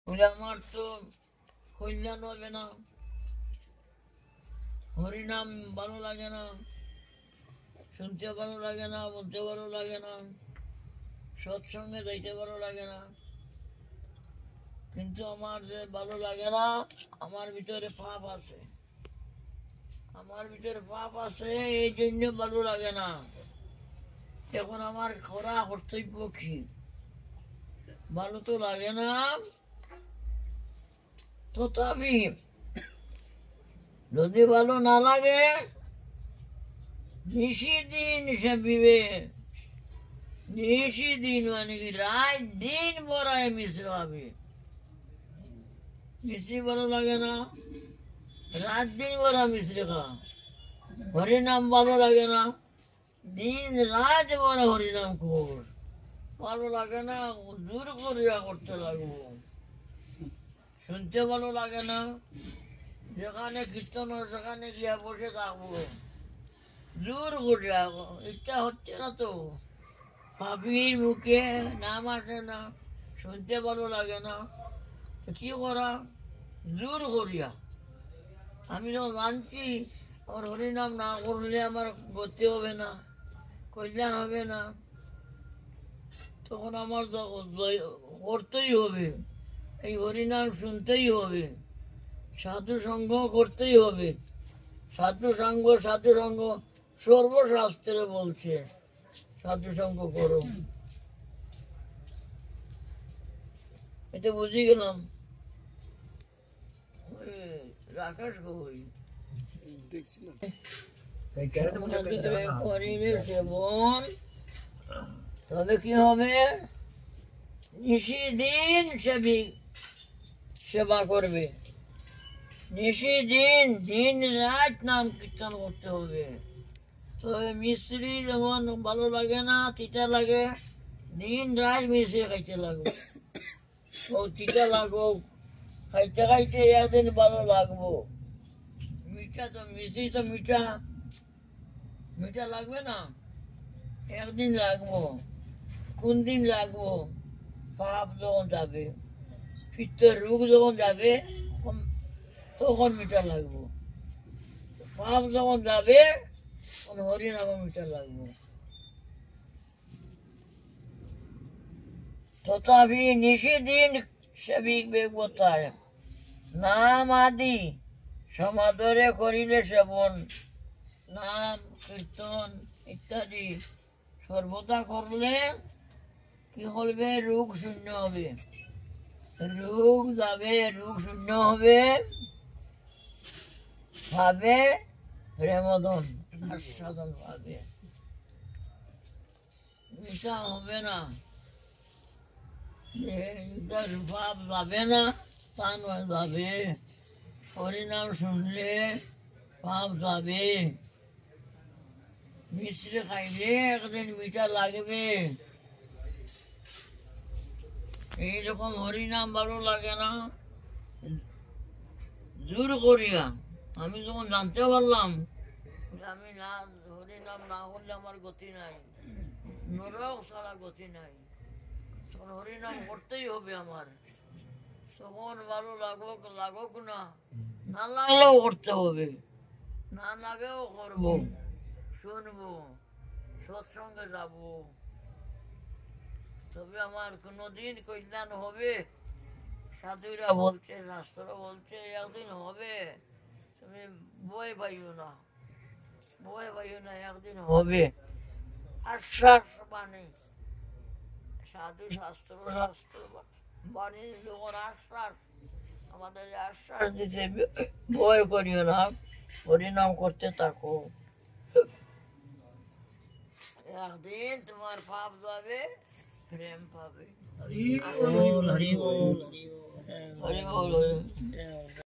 বলে আমার তো কল্যাণ হবে না, হরিনাম ভালো লাগে না, শুনতে ভালো লাগে না, বলতে ভালো লাগে না, সৎসঙ্গে যাইতে ভালো লাগে না। কিন্তু আমার যে ভালো লাগে না, আমার ভিতরে পাপ আছে, আমার ভিতরে পাপ আছে, এই জন্য ভালো লাগে না। এখন আমার করা কর্তব্য কি? ভালো তো লাগে না, তথাপি যদি ভালো না লাগে নিশিদিন সেবিবে, নিশিদিন মানে কি রাত দিন বড়ায় মিশ্র হবে। মিশ্রি ভালো লাগে না, রাত দিন বড়া মিশ্রি খা। হরিনাম ভালো লাগে না, দিন রাত বড় হরিনাম কর। ভালো লাগে না, জোর করিয়া করতে লাগবো। শুনতে ভালো লাগে না, যেখানে কীর্তন সেখানে গিয়া বসে থাকবো জোর করিয়া। ইচ্ছা হচ্ছে না তো, পাপির মুখে নাম আসে না, শুনতে ভালো লাগে না, কি করা? জোর করিয়া। আমি যখন জানছি আমার হরিনাম না করলে আমার গতি হবে না, কল্যাণ হবে না, তখন আমার করতেই হবে, এই হরিনাম শুনতেই হবে, সাধু সঙ্গ করতেই হবে। সাধু সঙ্গ সর্বশাস্ত্রে বলছে সাধু সঙ্গ করো। এটা বুঝি গেলাম। রাকেশ কই করিলে সেবন, তবে কি হবে? নিশিদিন সেবা করবে, নিশিদিন দিন রাত নাম কীর্তন করতে হবে। তবে মিস্ত্রি যেমন ভালো লাগে না, তিতা লাগে, দিন রাত মিশিয়ে খাইতে লাগবে। ও তিতা লাগবো, খাইতে খাইতে একদিন ভালো লাগবো। মিঠা তো মিষ্টি তো মিঠা, মিঠা লাগবে না, একদিন লাগবো। কোন দিন লাগবো? পাপ যখন যাবে, পিত্তের রোগ যখন যাবে তখন মিঠা লাগবো। পাপ যখন যাবে তখন হরিনাম মিঠা লাগবো। তথাপি নিশিদিন সেবিবে কোথায়? নাম আদি সমাদরে করিলে সেবন, নাম কীর্তন ইত্যাদি সর্বদা করলে কি হবে? রোগ শূন্য হবে, রোগ যাবে, রোগ শূন্য হবে, ভাবে প্রেমধন আস্বাদন পাবে, মিশা হবে না, ভাব যাবে না, তা নয় যাবে। হরিনাম শুনলে পাপ যাবে, মিশ্রি খাইলে একদিন মিঠা লাগবে। এইরকম হরিনাম ভালো লাগে না, জোর করিয়া। আমি যখন জানতে পারলাম আমি না হরিনাম না করলে আমার গতি নাই, নরক ছাড়া গতি নাই, তখন হরিনাম করতেই হবে আমার। তখন ভালো লাগুক লাগুক না, না লাগলেও করতে হবে, না লাগেও করবো, শুনবো, সৎসঙ্গে যাব, তবে আমার কোনোদিন কল্যাণ হবে। সাধুরা বলছে, শাস্ত্র বলছে একদিন হবে, তুমি বই পাইও না, বই পাইও না, একদিন হবে। আশ্বাস বাণী, সাধু শাস্ত্র বাণী যখন আশ্বাস আমাদের আশ্বাস দিতে, ভয় করিও না, হরিনাম করতে থাকো, একদিন তোমার পাপ যাবে, প্রেম পাবে। হরি বল, হরি বল, হরি বল।